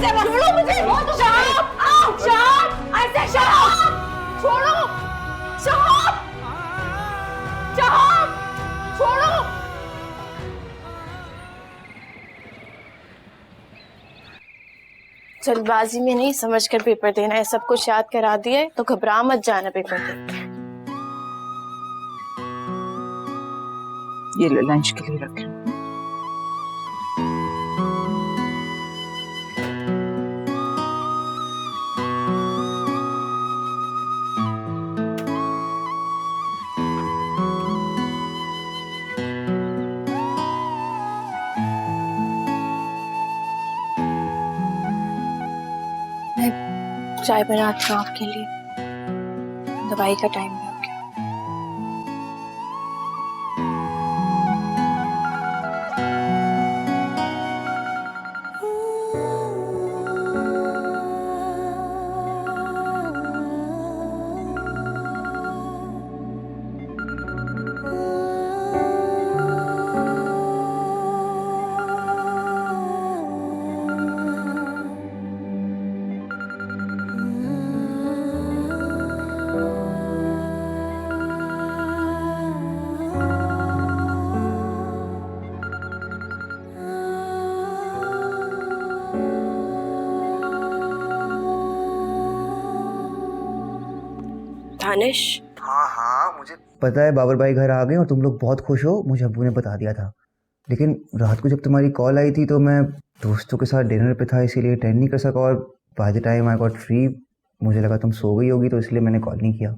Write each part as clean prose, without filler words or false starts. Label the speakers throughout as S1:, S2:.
S1: ऐसे मत छोड़ो मुझे। शहाब, शहाब, ऐसे शहाब, छोड़ो, शहाब, शहाब, छोड़ो।
S2: जल्दबाजी में नहीं, समझ कर पेपर देना है। सब कुछ याद करा दिया है तो घबरा मत जाना पेपर दे।
S3: ये लो, लंच के लिए रख रही हूँ।
S2: चाय बनाती हूँ आपके लिए, दवाई का टाइम है। दानिश,
S4: हाँ हाँ मुझे पता है बाबर भाई घर आ गए और तुम लोग बहुत खुश हो, मुझे अब्बू ने बता दिया था। लेकिन रात को जब तुम्हारी कॉल आई थी तो मैं दोस्तों के साथ डिनर पे था, इसीलिए अटेंड नहीं कर सका। और by the time I got free मुझे लगा तुम सो गई होगी, तो इसलिए मैंने कॉल नहीं किया।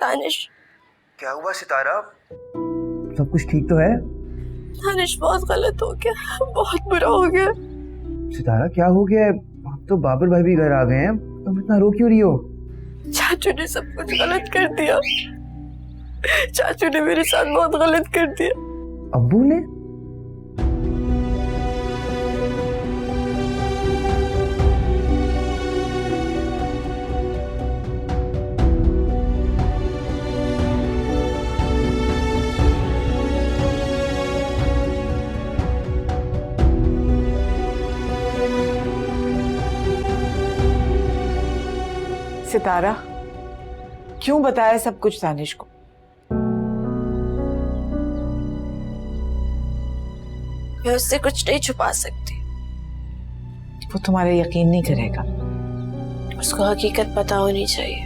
S2: दानिश,
S4: क्या हुआ सितारा? सब कुछ ठीक तो है?
S2: दानिश बहुत गलत हो गया, बहुत बुरा हो गया।
S4: सितारा क्या हो गया है? अब तो बाबर भाई भी घर आ गए हैं, तुम इतना रो क्यों रही हो?
S2: चाचू ने सब कुछ गलत कर दिया। चाचू ने मेरे साथ बहुत गलत कर दिया।
S4: अब्बू ने?
S3: सितारा, क्यों बताया सब कुछ दानिश को?
S2: मैं उससे कुछ नहीं छुपा सकती।
S3: वो तुम्हारा यकीन नहीं करेगा।
S2: उसको हकीकत पता होनी चाहिए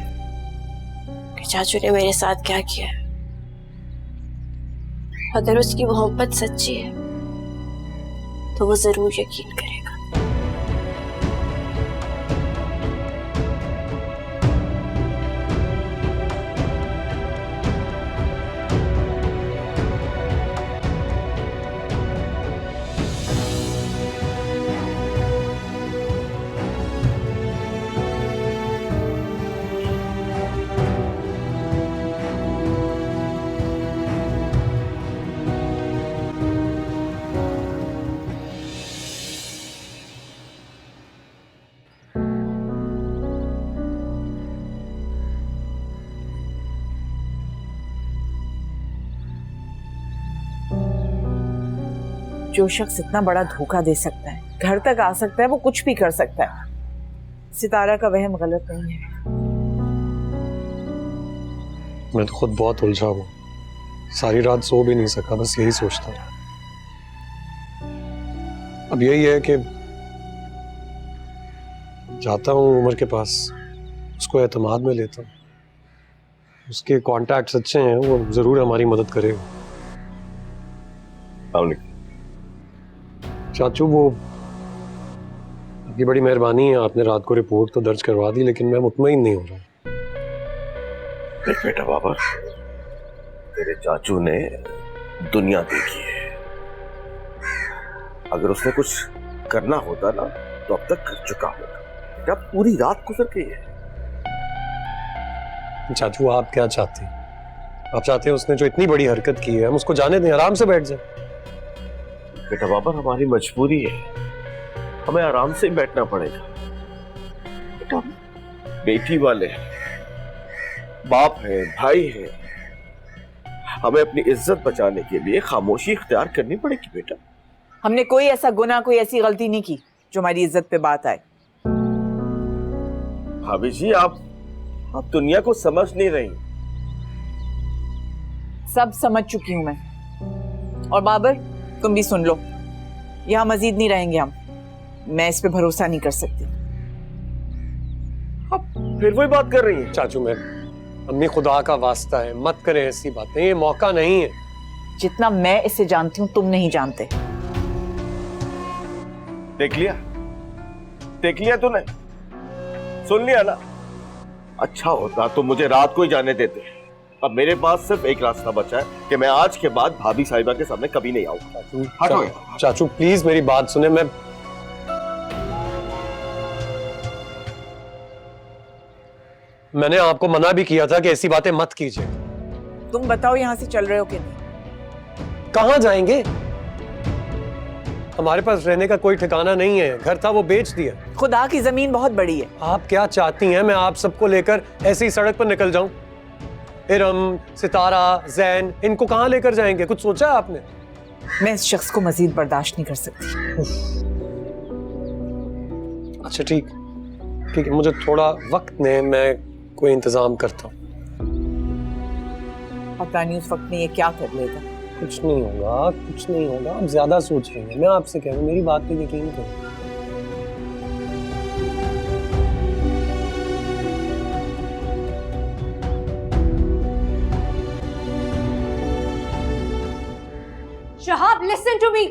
S2: कि चाचू ने मेरे साथ क्या किया है। अगर उसकी मोहब्बत सच्ची है तो वो जरूर यकीन करेगा।
S3: जो शख्स इतना बड़ा धोखा दे सकता है, घर तक आ सकता है, वो कुछ भी कर सकता है। सितारा का वहम गलत नहीं है।
S5: मैं तो खुद बहुत उलझा हूँ, सारी रात सो भी नहीं सका, बस यही सोचता रहा। अब यही है कि जाता हूँ उमर के पास, उसको एतमाद में लेता हूँ। उसके कॉन्टैक्ट्स अच्छे हैं, वो जरूर हमारी मदद करेगा। चाचू, वो आपकी बड़ी मेहरबानी है, आपने रात को रिपोर्ट तो दर्ज करवा दी, लेकिन मैं मुतमईन नहीं हो रहा।
S6: देख बेटा बाबर, तेरे चाचू ने दुनिया देखी है। अगर उसने कुछ करना होता ना तो अब तक कर चुका होता। बेटा पूरी रात गुजर गई है।
S5: चाचू, आप क्या चाहते हैं? आप चाहते हैं उसने जो इतनी बड़ी हरकत की है हम उसको जाने दें, आराम से बैठ जाए?
S6: बेटा बाबर, हमारी मजबूरी है, हमें आराम से ही बैठना पड़ेगा। बेटा बेटी वाले हैं, बाप है, भाई है, हमें अपनी इज्जत बचाने के लिए खामोशी इख्तियार करनी पड़ेगी। बेटा
S3: हमने कोई ऐसा गुनाह, कोई ऐसी गलती नहीं की जो हमारी इज्जत पे बात आए।
S6: भाभी जी आप दुनिया को समझ नहीं रही।
S3: सब समझ चुकी हूं मैं। और बाबर, तुम भी सुन लो, यहां मजीद नहीं रहेंगे हम। मैं इस पे भरोसा नहीं कर सकती।
S6: आप फिर वही बात कर रही हैं।
S5: चाचू मैं अम्मी खुदा का वास्ता है मत करें ऐसी बातें, ये मौका नहीं है।
S3: जितना मैं इसे जानती हूँ तुम नहीं जानते।
S6: देख लिया तूने, सुन लिया ना। अच्छा होता तो मुझे रात को ही जाने देते। अब मेरे पास सिर्फ एक रास्ता बचा है कि मैं आज के बाद भाभी साहिबा के सामने कभी नहीं आऊंगा। हटो
S5: चाचू प्लीज मेरी बात सुने। मैंने आपको मना भी किया था कि ऐसी बातें मत कीजिए।
S3: तुम बताओ यहाँ से चल रहे हो कि नहीं?
S5: कहां जाएंगे? हमारे पास रहने का कोई ठिकाना नहीं है। घर था वो बेच दिया।
S3: खुदा की जमीन बहुत बड़ी है।
S5: आप क्या चाहती हैं मैं आप सबको लेकर ऐसी सड़क पर निकल जाऊं? इरम, सितारा, जैन, इनको कहां लेकर जाएंगे? कुछ सोचा है आपने?
S3: मैं इस शख्स को मजीद बर्दाश्त नहीं कर सकती।
S5: अच्छा ठीक है, मुझे थोड़ा वक्त ने, मैं कोई इंतजाम करता हूँ।
S3: पता नहीं उस वक्त में ये क्या कर लेगा।
S5: कुछ नहीं होगा आप ज्यादा सोच रही हैं। मैं आपसे कह रहा हूँ मेरी बात पे यकीन करो।
S1: शहाब लिसन टू मी,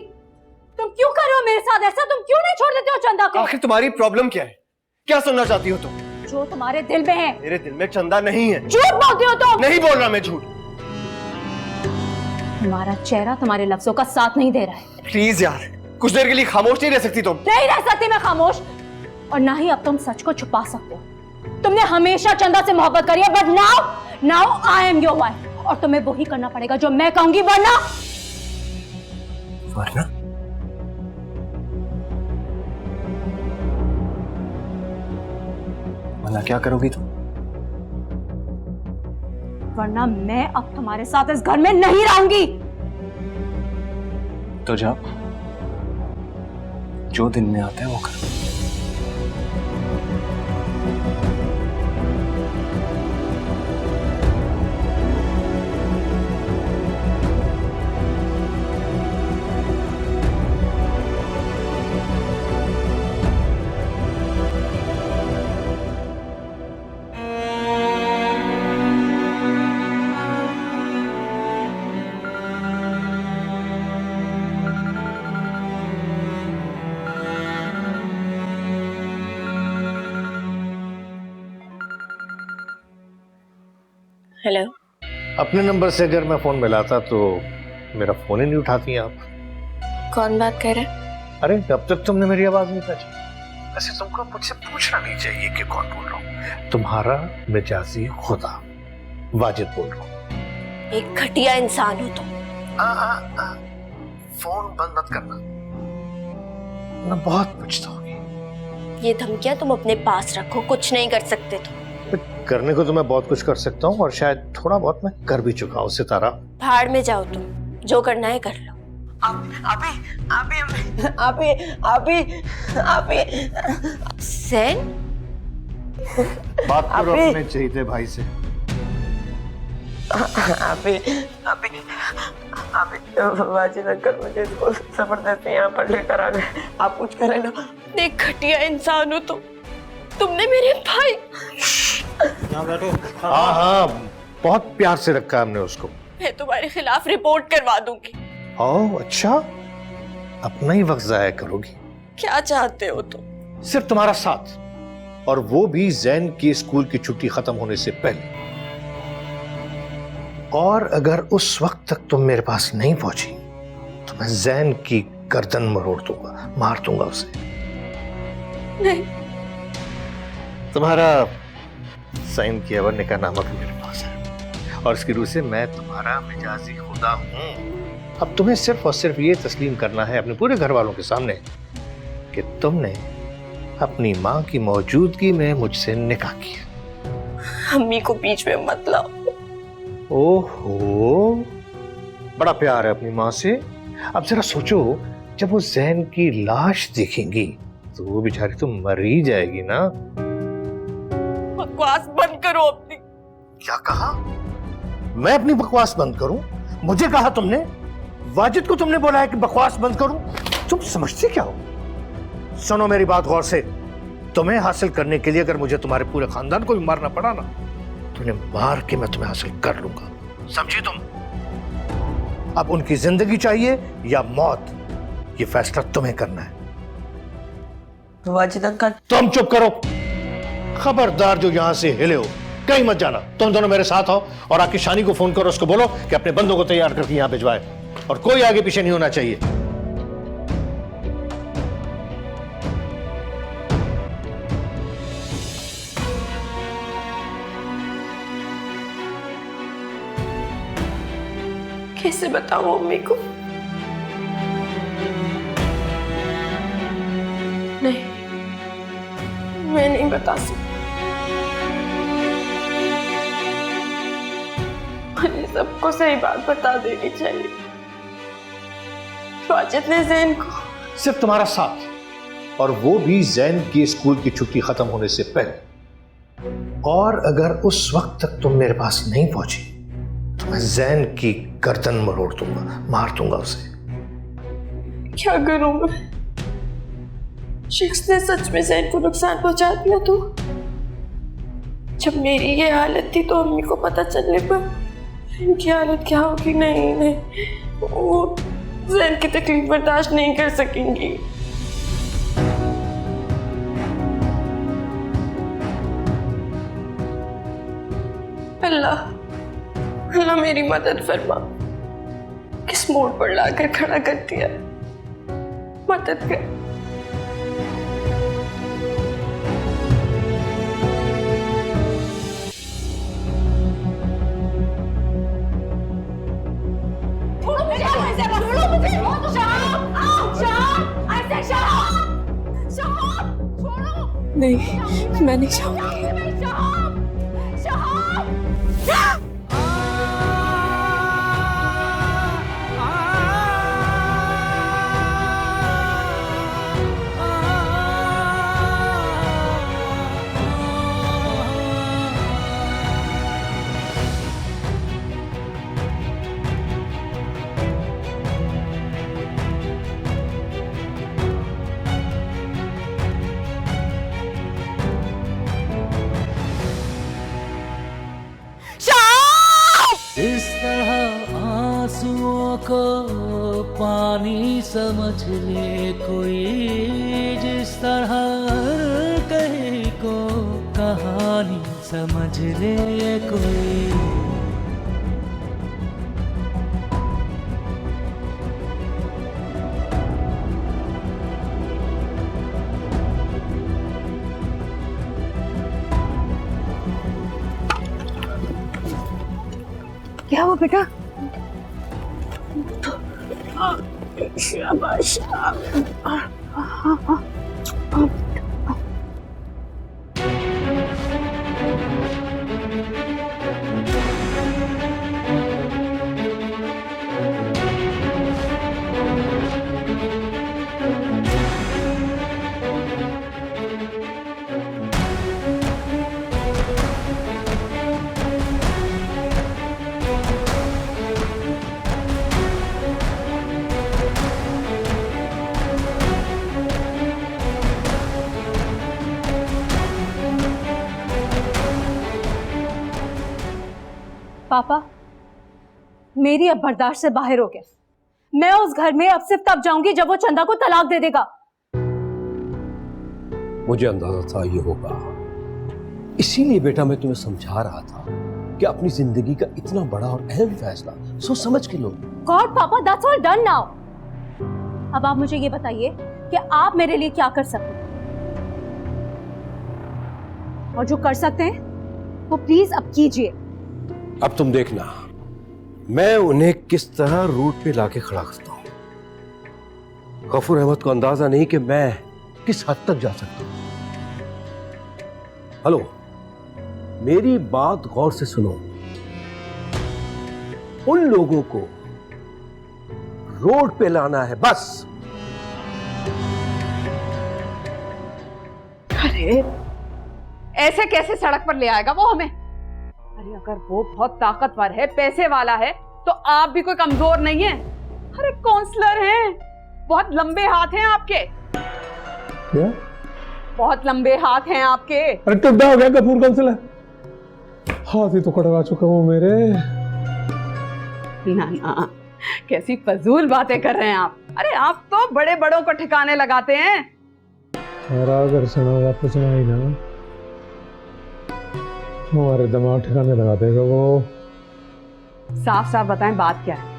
S1: तुम क्यों कर रहे हो मेरे साथ ऐसा? तुम क्यों नहीं छोड़ देते हो चंदा को?
S7: आखिर तुम्हारी प्रॉब्लम क्या है? क्या सुनना चाहती हो तुम?
S1: जो तुम्हारे दिल में है।
S7: मेरे दिल में चंदा नहीं है।
S1: झूठ बोलती हो तुम।
S7: नहीं बोल रहा मैं झूठ।
S1: तुम्हारा चेहरा तुम्हारे लफ्जों का साथ नहीं दे रहा है।
S7: प्लीज यार, कुछ देर के लिए खामोश नहीं रह सकती तुम?
S1: नहीं रह सकती मैं खामोश, और ना ही अब तुम सच को छुपा सकते हो। तुमने हमेशा चंदा से मोहब्बत करी है, but now I am your wife, और तुम्हें वही करना पड़ेगा जो मैं कहूंगी, वरना
S7: क्या करोगी तुम?
S1: वरना मैं अब तुम्हारे साथ इस घर में नहीं रहूंगी।
S7: तो जाओ, जो दिन में आता है वो करो।
S2: हेलो।
S8: अपने नंबर से अगर मैं फोन मिलाता तो मेरा फोन ही नहीं उठाती आप।
S2: कौन बात कर रहा है?
S8: अरे अब तक तुमने मेरी आवाज नहीं पहचानी। वैसे तुमको मुझसे पूछना नहीं चाहिए कि कौन बोल रहा हूँ। तुम्हारा मिजाजी खुदा वाजिद बोल रहा हूँ।
S2: एक घटिया इंसान हो तुम।
S8: फोन बंद मत करना, मैं बहुत पूछता हूँ।
S2: ये धमकियां तुम अपने पास रखो, कुछ नहीं कर सकते तुम।
S8: करने को तो मैं बहुत कुछ कर सकता हूँ, और शायद थोड़ा बहुत मैं कर भी चुका हूँ। सितारा,
S2: भाड़ में जाओ तुम, जो करना है कर लो। सैन,
S8: बात करो अपने चहीते भाई से।
S2: वाजिद अंकल मुझे इसको जबरदस्ती यहाँ पर लेकर आ गए। आप कुछ करें ना। एक घटिया इंसान हो तुमने मेरे भाई।
S8: हाँ, बहुत प्यार से रखा हमने उसको।
S2: मैं तुम्हारे खिलाफ रिपोर्ट करवा दूंगी।
S8: ओह अच्छा, अपना ही वक्त जाया करोगी।
S2: क्या चाहते हो तुम?
S8: सिर्फ तुम्हारा साथ, और वो भी जैन की स्कूल की छुट्टी खत्म होने से पहले। और अगर उस वक्त तक तुम मेरे पास नहीं पहुंची तो मैं जैन की गर्दन मरोड़ दूंगा, मार दूंगा उसे।
S2: नहीं।
S8: तुम्हारा साइन किया हुआ निकाहनामा भी मेरे पास है, और इसकी रूह से मैं तुम्हारा मिजाजी खुदा हूं। अब तुम्हें सिर्फ और सिर्फ ये तस्लीम करना है अपने पूरे घर वालों के सामने कि तुमने अपनी माँ की मौजूदगी में मुझसे निकाह किया।
S2: अम्मी को बीच में मत लाओ।
S8: ओहो, बड़ा प्यार है अपनी माँ से। अब जरा सोचो, जब वो जैन की लाश देखेंगी तो वो बेचारी तो मर ही जाएगी ना।
S2: बकवास बंद करो अपनी।
S8: क्या कहा? मैं अपनी बकवास बंद करूं? मुझे कहा तुमने? वाजिद को तुमने बोला है कि बकवास बंद करूं? तुम समझते क्या हो? सुनो मेरी बात गौर से। तुम्हें हासिल करने के लिए अगर मुझे तुम्हारे पूरे खानदान को भी मारना पड़ा ना, तो उन्हें मार के मैं तुम्हें हासिल कर लूंगा। समझी तुम? अब उनकी जिंदगी चाहिए या मौत, ये फैसला तुम्हें करना है।
S2: वाजिद अंकल,
S8: तुम चुप करो। खबरदार जो यहां से हिले हो, कहीं मत जाना। तुम दोनों मेरे साथ आओ और आके शानी को फोन करो, उसको बोलो कि अपने बंदों को तैयार करके यहां भिजवाए और कोई आगे पीछे नहीं होना चाहिए।
S2: कैसे बताऊं मम्मी को? नहीं, मैं नहीं बता सकती। मुझे सबको सही बात बता देनी चाहिए। वाजिद ने जैन को
S8: सिर्फ तुम्हारा साथ, और वो भी जैन की स्कूल की छुट्टी खत्म होने से पहले। और अगर उस वक्त तक तुम मेरे पास नहीं पहुंची तो मैं जैन की गर्दन मरोड़ दूंगा, मार दूंगा उसे।
S2: क्या करूं मैं? शख्स ने सच में जैन को नुकसान पहुंचा दिया तो? जब मेरी ये हालत थी तो अम्मी को पता चलने पर इनकी हालत क्या होगी? नहीं नहीं, वो जैन की तकलीफ बर्दाश्त नहीं कर सकेंगी। अल्लाह अल्लाह मेरी मदद फरमा। किस मोड़ पर लाकर खड़ा कर दिया, मदद कर। नहीं, मैं नहीं चाहूंगी।
S9: इस तरह आंसुओं को पानी समझ ले कोई, जिस तरह कहीं को कहानी समझ ले कोई।
S1: क्या हुआ बेटा?
S2: शाबाश।
S1: पापा, मेरी अब बर्दाश्त से बाहर हो गया। मैं उस घर में अब सिर्फ तब जाऊंगी जब वो चंदा को तलाक दे देगा।
S5: मुझे अंदाजा था ये होगा, इसीलिए बेटा मैं तुम्हें समझा रहा था कि अपनी जिंदगी का इतना बड़ा और अहम फैसला सोच समझ के लो।
S1: गॉड पापा, दैट्स ऑल डन नाउ। अब आप मुझे ये बताइए कि आप मेरे लिए क्या कर सकते हैं, और जो कर सकते हैं वो प्लीज अब कीजिए।
S5: अब तुम देखना मैं उन्हें किस तरह रोड पे लाके खड़ा करता हूं। गफूर अहमद को अंदाजा नहीं कि मैं किस हद तक जा सकता हूं। हेलो, मेरी बात गौर से सुनो। उन लोगों को रोड पे लाना है बस।
S10: अरे ऐसे कैसे सड़क पर ले आएगा वो हमें? अरे अगर वो बहुत ताकतवर है, पैसे वाला है, तो आप भी कोई कमजोर नहीं है। अरे काउंसलर हैं, बहुत लंबे हाथ हैं आपके।
S5: क्या?
S10: बहुत लंबे हाथ हैं आपके।
S5: अरे टिड्डा हो गया कपूर काउंसलर, हाथ ही तो कटवा चुका हूँ मेरे।
S10: ना ना, कैसी फजूल बातें कर रहे हैं आप। अरे आप तो बड़े बड़ों को ठिकाने लगाते हैं।
S5: मेरा अगर सना वापस ना आई ना, हमारे दिमाग ठिकाने लगा देगा वो।
S10: साफ साफ बताएं बात क्या है?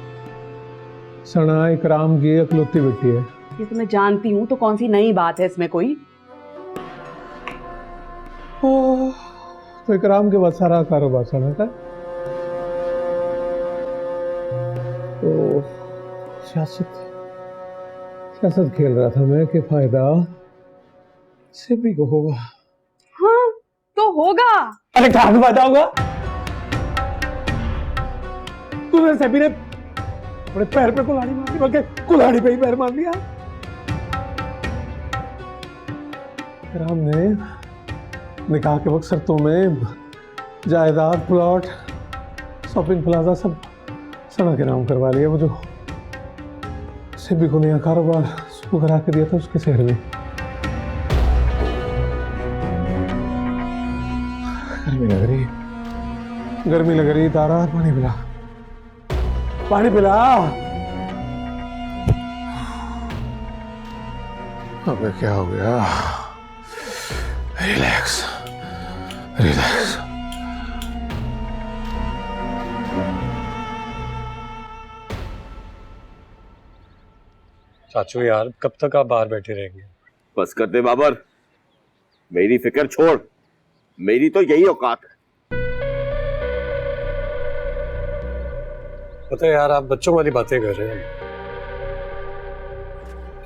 S5: सना इकराम की इकलौती बेटी है।
S10: ये तो मैं जानती हूँ, तो कौन सी नई बात है इसमें कोई?
S5: तो इकराम के बाद सारा कारोबार सना का। तो सियासत खेल रहा था मैं कि फायदा सिपी को होगा।
S10: हाँ तो होगा।
S5: अरे कहाँ फायदा होगा? तूने सिपी ने अपने पैर पे कुल्हाड़ी मार दी, बल्कि कुल्हाड़ी पे ही पैर मार दिया। इकराम ने निकाह के वक्त शर्तों में जायदाद, प्लॉट, शॉपिंग प्लाजा सब सना के नाम करवा लिया। वो जो सिपी को नया कारोबार शुरू करा के दिया था उसके शहर में। गर्मी लग रही तारा, पानी पिला, पानी पिला। अबे क्या हो गया? Relax relax.
S7: चाचू यार, कब तक आप बाहर बैठे रहेंगे?
S6: बस कर दे बाबर, मेरी फिक्र छोड़, मेरी तो यही औकात है।
S7: पता है यार, आप बच्चों वाली बातें कर रहे हैं।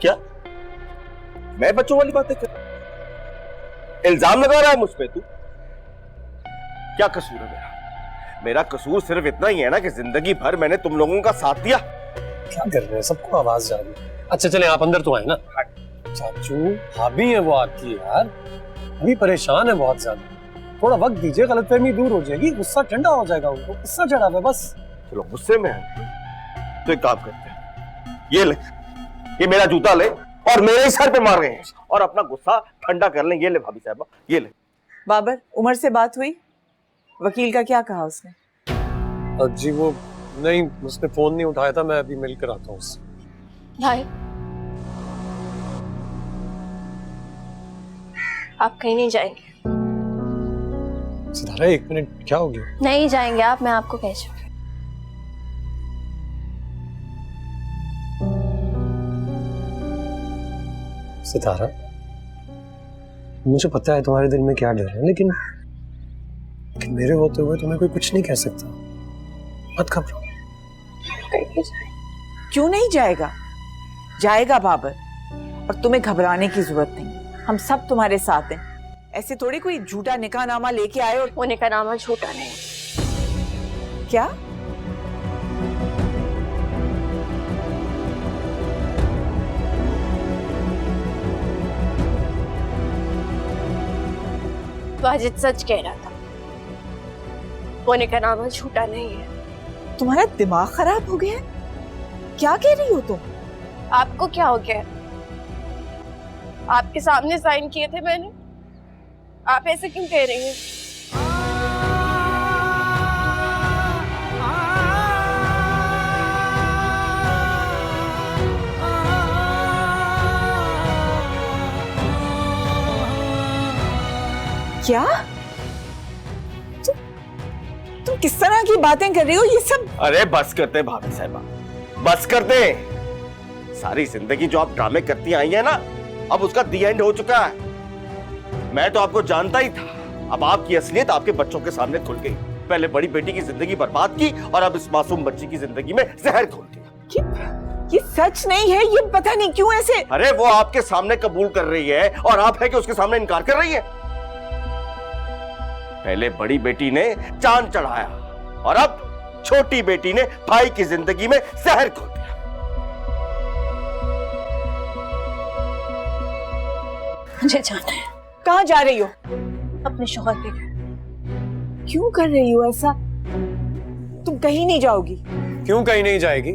S6: क्या? मैं बच्चों वाली बातें कर? इल्जाम लगा रहा है मुझ पे तू? क्या कसूर है मेरा? मेरा कसूर सिर्फ इतना ही है ना कि जिंदगी भर मैंने तुम लोगों का साथ दिया।
S7: क्या कर रहे हैं? सबको आवाज जा रही है। अच्छा चले, आप अंदर तो आए ना। चाचू भाभी है वो आपकी यार, अभी परेशान है बहुत ज्यादा। थोड़ा वक्त दीजिए, गलतफहमी दूर हो जाएगी, गुस्सा ठंडा हो जाएगा। उनको गुस्सा चढ़ा हुआ है बस।
S6: चलो गुस्से में है तो एक काम करते हैं, ये ले, ये मेरा जूता ले और मेरे ही सर पे मार रहे हैं और अपना गुस्सा ठंडा कर लें। ये ले भाभी साहबा, ये ले।
S3: बाबर, उमर से बात हुई? वकील का क्या कहा उसने?
S7: जी वो नहीं, उसने फोन नहीं उठाया था। मैं अभी मिल कर आता हूँ उससे।
S2: भाई आप कहीं नहीं जाएंगे?
S7: सितारा एक मिनट, क्या हो गया?
S2: नहीं जाएंगे आप, मैं आपको कह चुकी।
S7: सितारा, मुझे पता है तुम्हारे दिल में क्या डर है, लेकिन मेरे होते हुए तुम्हें कोई कुछ नहीं कह सकता। मत घबराओ।
S3: क्यों नहीं जाएगा? जाएगा बाबर, और तुम्हें घबराने की जरूरत नहीं। हम सब तुम्हारे साथ हैं। ऐसे थोड़ी कोई झूठा निकाहनामा लेके आए। और
S2: वो निकाहनामा झूठा नहीं।
S3: क्या?
S2: वाजिद सच कह रहा था, वो निकाहनामा झूठा नहीं है।
S3: तुम्हारा दिमाग खराब हो गया है? क्या कह रही हो तुम?
S2: आपको क्या हो गया? आपके सामने साइन किए थे मैंने, आप ऐसे क्यों कह रही हैं?
S3: क्या? तुम किस तरह की बातें कर रही हो ये सब?
S6: अरे बस करते भाभी साहबा, बस करते। सारी जिंदगी जो आप ड्रामे करती आई है ना, अब उसका दी एंड हो चुका है। मैं तो आपको जानता ही था। अब आपकी असलियत आपके बच्चों के सामने खुल गई। पहले बड़ी बेटी की जिंदगी बर्बाद की और अब इस मासूम बच्ची की जिंदगी में जहर घोल दिया।
S3: ये सच नहीं है, ये पता नहीं क्यों ऐसे।
S6: अरे वो आपके सामने कबूल कर रही है और आप है कि उसके सामने इनकार कर रही है। पहले बड़ी बेटी ने चांद चढ़ाया और अब छोटी बेटी ने भाई की जिंदगी में जहर घोल दिया।
S2: मुझे जाना है।
S3: कहाँ जा रही हो?
S1: अपने शौहर के घर।
S3: क्यों कर रही हो ऐसा? तुम कहीं नहीं जाओगी।
S7: क्यों कहीं नहीं जाएगी?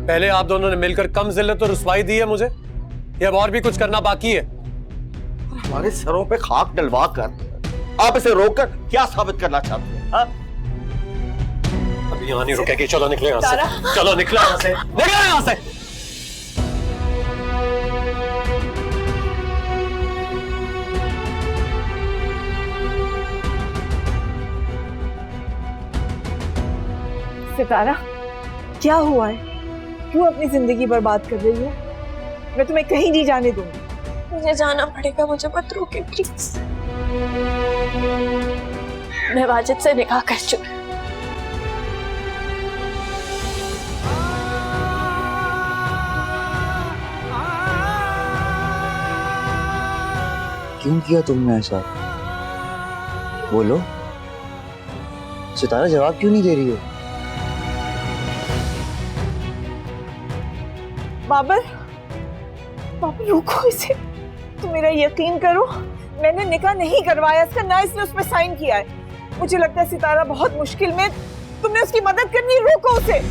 S7: पहले आप दोनों ने मिलकर कम जिल्लत और रुसवाई दी है मुझे, या अब और भी कुछ करना बाकी है?
S6: हमारे सरों पे खाक डलवा कर आप इसे रोककर क्या साबित करना चाहते हैं? हाँ?
S7: अभी यहाँ नहीं रुकेगी। चलो निकले यहाँ से। चलो निकलो यहाँ से। निकलो यहाँ से।
S3: सितारा, क्या हुआ है? क्यों अपनी जिंदगी बर्बाद कर रही हो? मैं तुम्हें कहीं नहीं जाने दूंगी।
S2: मुझे जाना पड़ेगा, मुझे मत रोके प्लीज। मैं वाजिद से निकाह कर चुकी।
S4: क्यों किया तुमने ऐसा? बोलो। सितारा जवाब क्यों नहीं दे रही हो?
S3: बाबर, बाबर रुको इसे। तुम मेरा यकीन करो, मैंने निकाह नहीं करवाया इसका, ना इसने उस पर साइन किया है। मुझे लगता है सितारा बहुत मुश्किल में, तुमने उसकी मदद करनी, रोको उसे।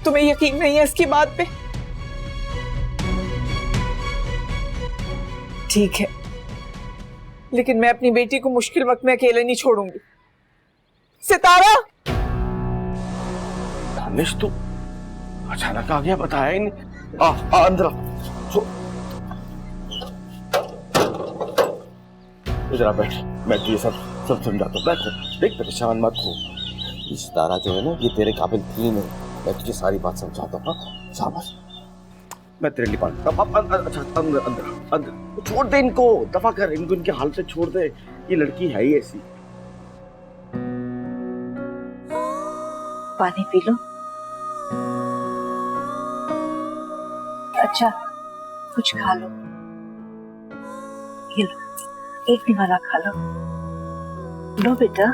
S3: तुम्हें यकीन नहीं है इसकी बात पे? ठीक है, लेकिन मैं अपनी बेटी को मुश्किल वक्त में अकेले नहीं छोड़ूंगी। सितारा!
S6: दानिश, तू अचानक आ गया, बताया ही नहीं। अंदर इधर आ, बैठ। मैं तुझे सब समझाता हूँ। बैठ, देख परेशान मत हो। ये सितारा जो है ना, ये तेरे काबिल थी नहीं। मैं तुझे सारी बात समझाता हूँ। शाबाश, मैं तेरे लिए पानी। अच्छा, अंदर अंदर अंदर। छोड़ दे इनको, दफा कर इनको, इनके हाल से छोड़ दे। ये लड़की है ही ऐसी।
S1: पानी पी लो। अच्छा, कुछ खा लो। ये लो, एक निवाला खा लो। लो बेटा।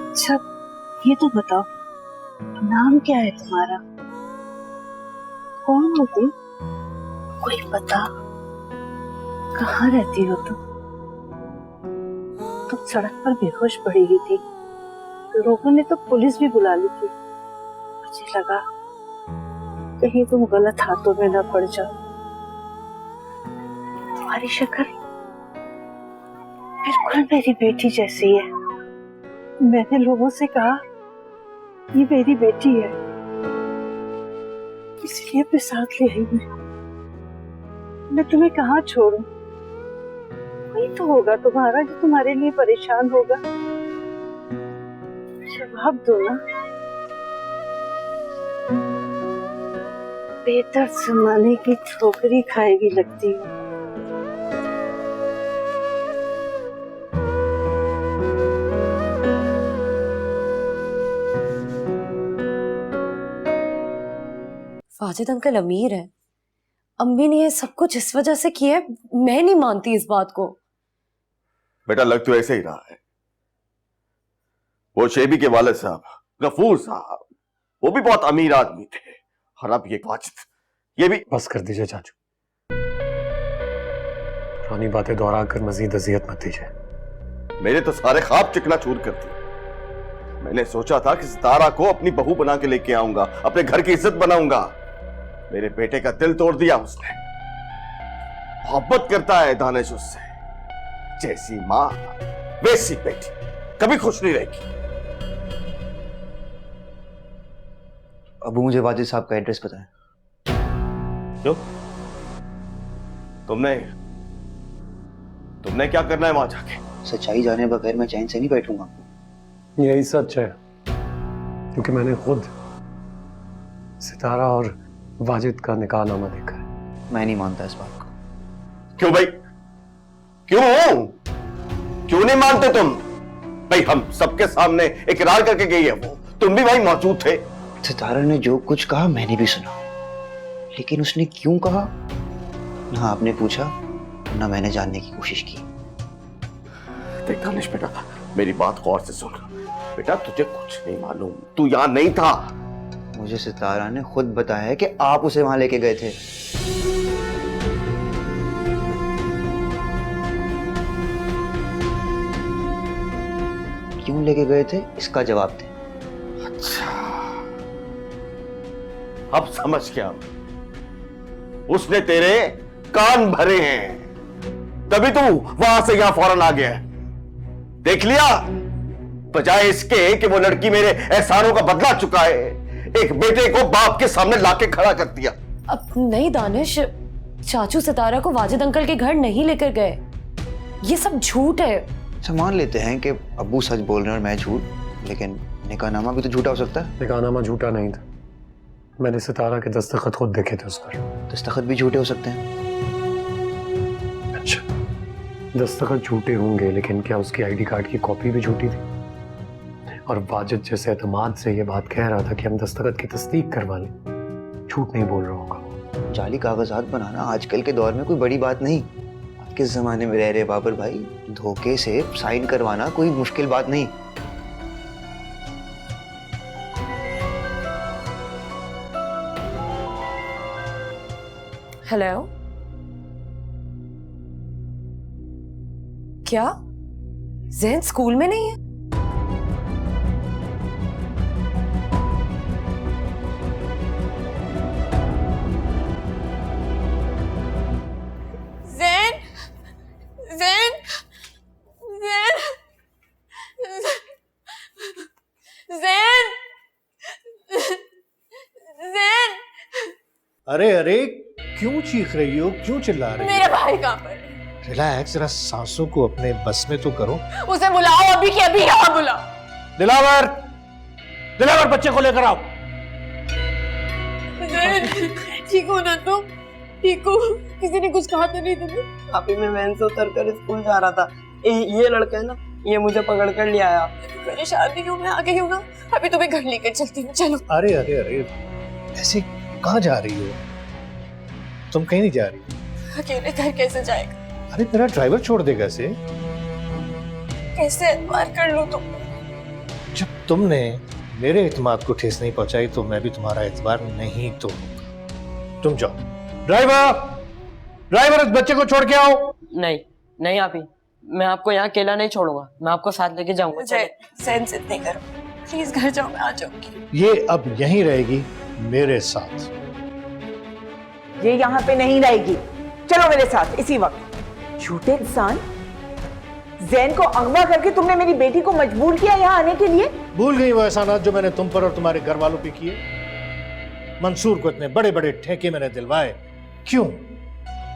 S1: अच्छा, ये तो बताओ, नाम क्या है तुम्हारा? कौन हो तुम? कोई पता? कहाँ रहती हो तुम? तुम सड़क पर बेहोश पड़ी हुई थी, लोगों ने तो पुलिस भी बुला ली थी। मुझे लगा कहीं तुम गलत हाथों में ना पड़ जाओ। तुम्हारी शक्ल बिल्कुल मेरी बेटी जैसी है। मैंने लोगों से कहा ये मेरी बेटी है, इसलिए अपने साथ ले आई मैं तुम्हें कहाँ छोड़ूं? कोई तो होगा तुम्हारा जो तुम्हारे लिए परेशान होगा। जवाब दो ना। बेहतर जमाने की ठोकरी खाएगी लगती है।
S2: वाजिद अंकल अमीर है, अम्मी ने ये सब कुछ इस वजह से किया है। मैं नहीं मानती इस बात को।
S6: बेटा, लग तो ऐसे ही रहा है। वो शेबी के वालिद साहब, गफूर साहब, वो भी बहुत अमीर आदमी थे। और अब ये वाजिद, ये भी।
S7: बस कर दीजिए चाचू, पुरानी बातें दोहरा कर मजीद अजियत मत दीजिए।
S6: मेरे तो सारे ख्वाब चिकनाचूर कर दिए। मैंने सोचा था कि सितारा को अपनी बहू बना के लेके आऊंगा, अपने घर की इज्जत बनाऊंगा। मेरे बेटे का दिल तोड़ दिया उसने। मोहब्बत करता है दानिश उससे। जैसी माँ वैसी बेटी, कभी खुश नहीं रहेगी।
S4: अबू, मुझे वाजिद साहब का एड्रेस पता है।
S6: क्यों? तुमने क्या करना है वहां जाके?
S4: सच्चाई जाने बगैर मैं चैन से नहीं बैठूंगा।
S7: यही सच है, क्योंकि मैंने खुद सितारा और वाजिद का निकाहनामा देखा है।
S4: मैं नहीं मानता इस बात को।
S6: क्यों भाई? क्यों नहीं मानते तुम? भाई हम सबके सामने इकरार करके गई है वो। तुम भी भाई मौजूद थे।
S4: सितारा ने जो कुछ कहा मैंने भी सुना, लेकिन उसने क्यों कहा ना आपने पूछा ना मैंने जानने की कोशिश की।
S6: देख दानिश बेटा, मेरी बात गौर से सुन। बेटा तुझे कुछ नहीं मालूम, तू यहाँ नहीं था।
S4: मुझे सितारा ने खुद बताया है कि आप उसे वहां लेके गए थे। क्यों लेके गए थे इसका जवाब दे।
S6: अच्छा, अब समझ गया। उसने तेरे कान भरे हैं, तभी तू वहां से यहां फौरन आ गया। देख लिया, बजाय इसके कि वो लड़की मेरे एहसानों का बदला चुका है, एक बेटे को बाप के सामने लाके खड़ा कर दिया।
S2: अब नहीं दानिश, चाचू सितारा को वाजिद अंकल के घर नहीं लेकर गए, ये सब झूठ है।
S4: अच्छा मान लेते हैं कि अब्बू सच बोल रहे हैं और मैं झूठ, लेकिन निकाहनामा भी तो झूठा हो सकता है।
S7: निकाहनामा झूठा नहीं था, मैंने सितारा के दस्तखत खुद देखे थे उस पर।
S4: दस्तखत भी झूठे हो सकते हैं।
S7: अच्छा, दस्तखत झूठे होंगे, लेकिन क्या उसकी आईडी कार्ड की कॉपी भी झूठी थी? और वाजिद जैसे एतमाद से ये बात कह रहा था कि हम दस्तखत की तस्दीक करवा लें, झूठ नहीं बोल रहा होगा।
S4: जाली कागजात बनाना आजकल के दौर में कोई बड़ी बात नहीं। आप किस जमाने में रह रहे बाबर भाई, धोखे से साइन करवाना कोई मुश्किल बात नहीं।
S2: हेलो, क्या ज़ैन स्कूल में नहीं है?
S11: ज़ैन, ज़ैन, ज़ैन, ज़ैन, ज़ैन।
S8: अरे अरे, क्यों चीख रही हो, क्यों चिल्ला रही हो?
S11: मेरा भाई कहाँ पर है?
S8: रिलैक्स, जरा सांसों को अपने बस में तो करो।
S11: उसे बुलाओ, अभी के अभी यहाँ बुलाओ।
S8: दिलावर, दिलावर बच्चे को लेकर आओ।
S11: ठीक हो ना तुम? ठीक हो? किसी ने कुछ कहा तो नहीं तुम्हें?
S12: अभी मैं वैन से उतर कर स्कूल जा रहा था, ये लड़का है ना, ये मुझे पकड़ कर ले आया।
S11: परेशान नहीं हूँ मैं, आ गई हूँ ना, अभी तुम्हें घर लेकर चलती हूँ, चलो।
S8: अरे अरे अरे, ऐसे कहाँ जा रही हो? तुम कहीं नहीं जा रही।
S11: अकेले घर कैसे जाएगा?
S8: अरे मेरा ड्राइवर छोड़ देगा इसे।
S11: कैसे एतबार कर लूँ तुम?
S8: जब तुमने मेरे एतमाद को ठेस नहीं पहुंचाई तो मैं भी तुम्हारा एतबार नहीं तोड़ूंगा। तुम जाओ। ड्राइवर, ड्राइवर इस बच्चे को छोड़ के आओ।
S12: नहीं नहीं आप ही, मैं आपको यहाँ अकेला नहीं छोड़ूंगा, मैं आपको साथ लेके जाऊंगा।
S11: सेंस इतनी करो प्लीज, घर जाओ, मैं आ जाऊंगी।
S8: ये अब यहीं रहेगी मेरे साथ।
S3: ये यहाँ पे नहीं रहेगी, चलो मेरे साथ इसी वक्त। झूठे इंसान, ज़ैन को अगवा करके तुमने मेरी बेटी को मजबूर किया यहाँ आने के लिए।
S8: भूल गई वो एहसानात जो मैंने तुम पर और तुम्हारे घर वालों पे किए? मंसूर को इतने बड़े बड़े ठेके मैंने दिलवाए, क्यों?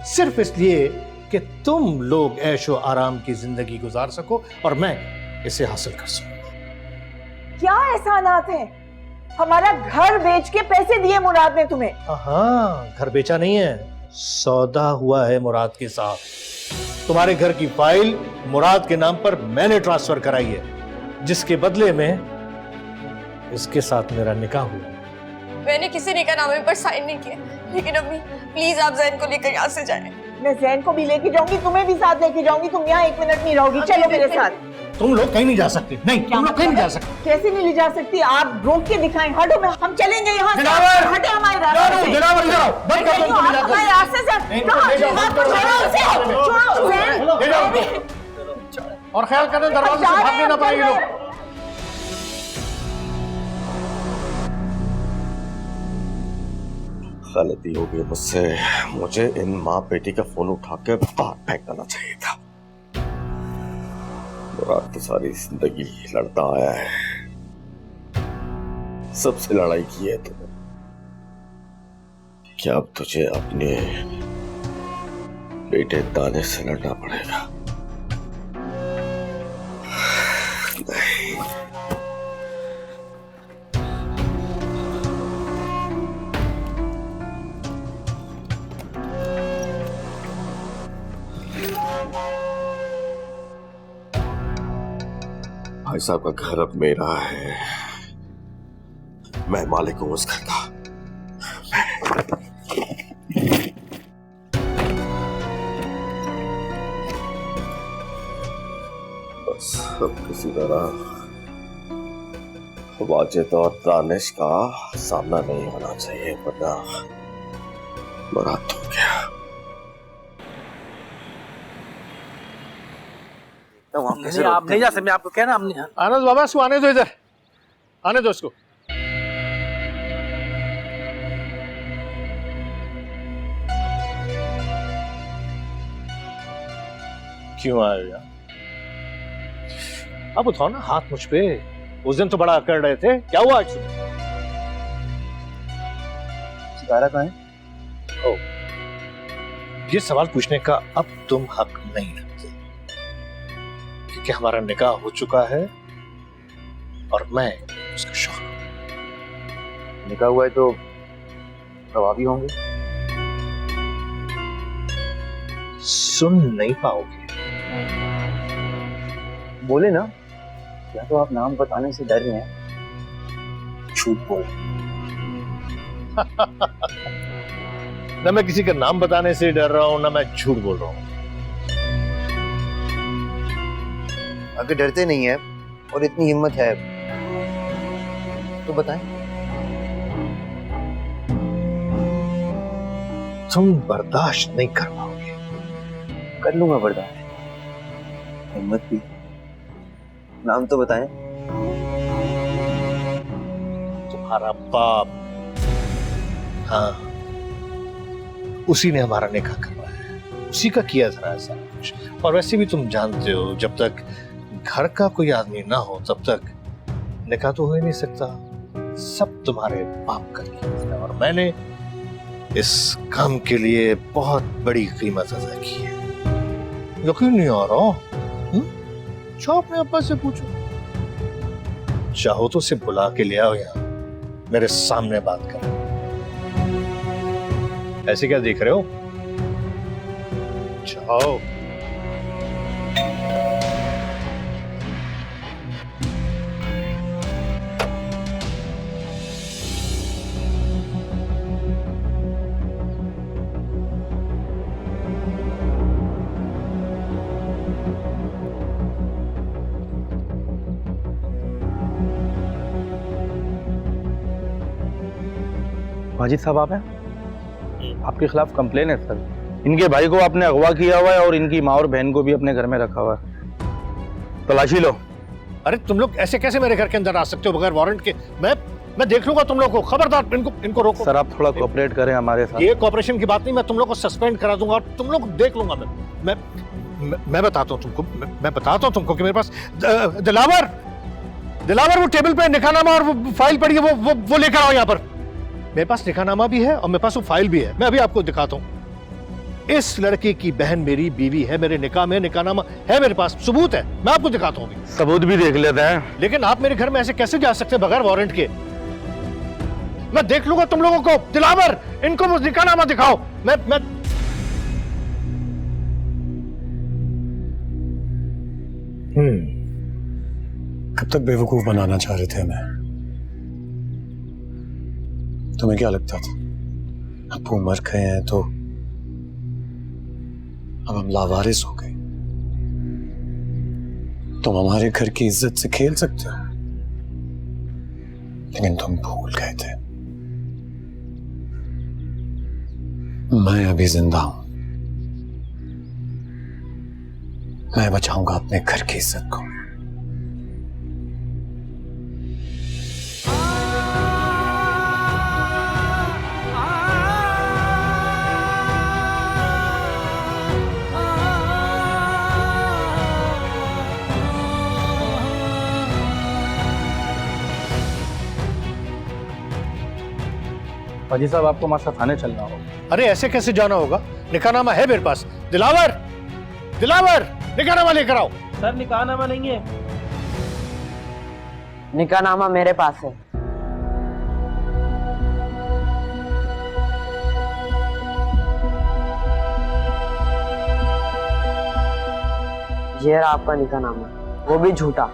S8: सिर्फ इसलिए कि तुम लोग ऐशो आराम की जिंदगी गुजार सको और मैं इसे हासिल कर सकूं।
S3: क्या एहसानात हैं? हमारा घर बेच के पैसे दिए मुराद ने तुम्हें।
S8: हाँ, घर बेचा नहीं है, सौदा हुआ है मुराद के साथ। तुम्हारे घर की फाइल मुराद के नाम पर मैंने ट्रांसफर कराई है, जिसके बदले में इसके साथ मेरा निकाह हुआ।
S11: मैंने किसी निकाहनामे पर साइन नहीं किया, लेकिन अम्मी प्लीज आप ज़ैन को लेकर यहाँ से जाएं।
S3: मैं ज़ैन को भी लेके जाऊंगी, तुम्हें भी साथ लेके जाऊंगी। तुम यहाँ 1 मिनट नहीं रहोगी, चलो मेरे साथ।
S8: तुम लोग कहीं नहीं जा सकते। नहीं, तुम लोग कहीं नहीं जा सकते।
S3: कैसे नहीं ले जा सकती? आप रोक के दिखाएं। हटो, मैं हम चलेंगे यहाँ से।
S8: दिलावर!
S3: हटे हमारे रास्ते से।
S8: दिलावर, इधर आओ। बंद कर दो इनको,
S3: आप
S8: ले जाओ।
S3: हमारे रास्ते से
S8: नहीं, ले जाओ, बंद करो।
S3: छोड़ो ज़ैन।
S8: ले जाओ उनको। और ख्याल करना दरवाजे से भागने ना पाए ये लोग।
S6: गलती हो गई मुझसे, मुझे इन माँ बेटी का फोन उठा के बाहर फेंक देना चाहिए था। मुराद तो सारी जिंदगी लड़ता आया है, सबसे लड़ाई की है तुमने। क्या अब तुझे अपने बेटे दानिश से लड़ना पड़ेगा? नहीं, भाई साहब का घर अब मेरा है, मैं मालिक हूं उस घर का। बस अब किसी तरह वाजिद और दानिश का सामना नहीं होना चाहिए, वरना बरात हो गया।
S8: नहीं, आप नहीं जा सकते, आपको कहना हम नहीं। आनंद बाबा इसको आने दो, इधर आने दो इसको। क्यों आए यार? अब उठाओ ना हाथ मुझ पे। उस दिन तो बड़ा कर रहे थे, क्या हुआ आज? सितारा कहाँ है? ये सवाल पूछने का अब तुम हक नहीं रखते, क्योंकि हमारा निकाह हो चुका है और मैं उसका शौहर हूं।
S4: निकाह हुआ है तो गवाह भी होंगे।
S8: सुन नहीं पाओगे।
S4: बोले ना, या तो आप नाम बताने से डर रहे हैं।
S8: झूठ बोल। ना मैं किसी का नाम बताने से डर रहा हूं, ना मैं झूठ बोल रहा हूं।
S4: अगर डरते नहीं है और इतनी हिम्मत है तो बताएं।
S8: तुम बर्दाश्त नहीं कर पाओगे।
S4: कर लूंगा बर्दाश्त, हिम्मत भी। नाम तो बताएं।
S8: तुम्हारा बाप, हाँ, उसी ने हमारा निकाह करवाया है, उसी का किया था ऐसा कुछ। और वैसे भी तुम जानते हो, जब तक घर का कोई आदमी ना हो तब तक निकाह तो हो ही नहीं सकता। सब तुम्हारे बाप का किया था और मैंने इस काम के लिए बहुत बड़ी कीमत अदा की है। यकीन नहीं आ रहा? चाहो अपने अब्बा से पूछो, चाहो तो उसे बुला के ले आओ यहाँ, मेरे सामने बात करो। ऐसे क्या देख रहे हो? जाओ।
S13: वाजिद साहब आप हैं? आपके खिलाफ कंप्लेन है सर। इनके भाई को आपने अगवा किया हुआ है और इनकी माँ और बहन को भी अपने घर में रखा हुआ है। तलाशी लो।
S8: अरे तुम लोग ऐसे कैसे मेरे घर के अंदर आ सकते हो बगैर वारंट के? मैं देख लूंगा तुम लोग को। खबरदार, इनको रोको।
S13: सर आप थोड़ा कोऑपरेट करें हमारे साथ।
S8: ये कोऑपरेशन की बात नहीं, मैं तुम लोग को सस्पेंड करा दूंगा और तुम लोग देख लूंगा। मैं बताता हूँ तुमको, मैं बताता हूँ तुमको कि मेरे पास दिलावर वो टेबल पे निकाहनामा और वो फाइल पड़ी है, वो लेकर आओ यहाँ पर। मेरे पास निकाहनामा भी है और मेरे पास वो फाइल भी है। मैं अभी आपको दिखाता हूँ। इस लड़के की बहन मेरी बीवी है, मेरे निकाह में निकाहनामा है, मेरे पास सबूत है। मैं आपको दिखाता हूँ।
S13: सबूत भी देख लेते हैं।
S8: लेकिन आप मेरे घर में ऐसे कैसे जा सकते हैं बगैर वारंट के? मैं देख लूंगा तुम लोगों को। दिलावर, इनको वो निकाहनामा दिखाओ। मैं
S7: कब तक बेवकूफ बनाना चाह रहे थे हमें? तुम्हें क्या लगता था अब्बू मर गए हैं तो अब हम लावारिस हो गए? तुम हमारे घर की इज्जत से खेल सकते हो, लेकिन तुम भूल गए थे मैं अभी जिंदा हूं। मैं बचाऊंगा अपने घर की इज्जत को।
S13: फौजी साहब आपको मासा थाने चलना होगा।
S8: अरे ऐसे कैसे जाना होगा? निकाहनामा है मेरे पास। दिलावर, निकाहनामा लेकर आओ।
S12: सर निकाहनामा नहीं है। निकाहनामा मेरे पास है। ये रहा आपका निकाहनामा, वो भी झूठा।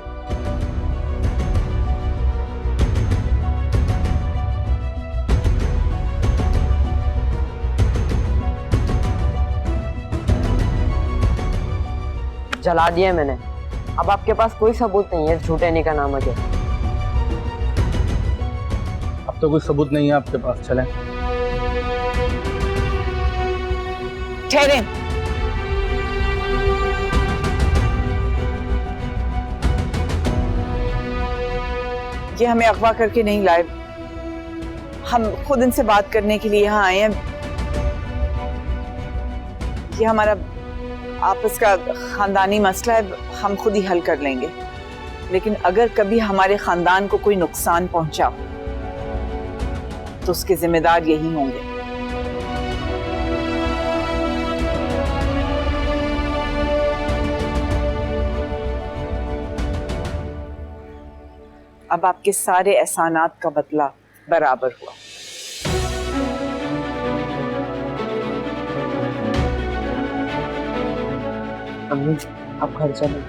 S12: जला दिए मैंने। अब आपके पास कोई सबूत नहीं है झूठे निका नामक है।
S13: अब तो कोई सबूत नहीं है आपके पास, चलें।
S3: ठहरे। ये हमें अगवा करके नहीं लाए, हम खुद इनसे बात करने के लिए यहाँ आए हैं। ये हमारा आपस का खानदानी मसला है, हम खुद ही हल कर लेंगे। लेकिन अगर कभी हमारे खानदान को कोई नुकसान पहुंचा तो उसके जिम्मेदार यही होंगे। अब आपके सारे एहसानात का बदला बराबर हुआ।
S12: अम्मी आप घर चलो।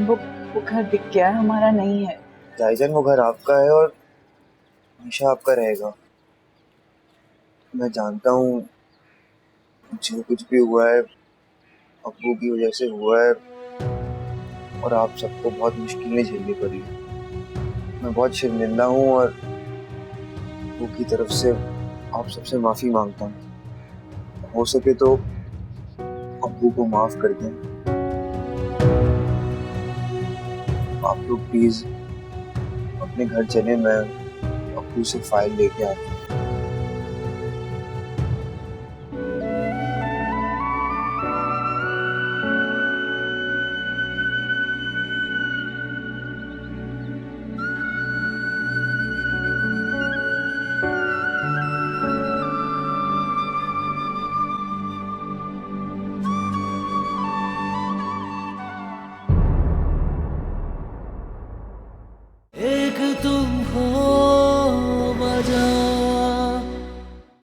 S3: वो घर बिक गया है, हमारा नहीं है।
S4: जायजान वो घर आपका है और हमेशा आपका रहेगा। मैं जानता हूँ जो कुछ भी हुआ है अब्बू की वजह से हुआ है और आप सबको बहुत मुश्किलें झेलनी पड़ी। मैं बहुत शर्मिंदा हूँ और अब्बू की तरफ से आप सबसे माफ़ी मांगता हूँ। हो सके तो अब्बू को माफ़ कर दें। आप लोग प्लीज़ अपने घर चले, मैं अब्बू से फाइल लेके आता हूँ।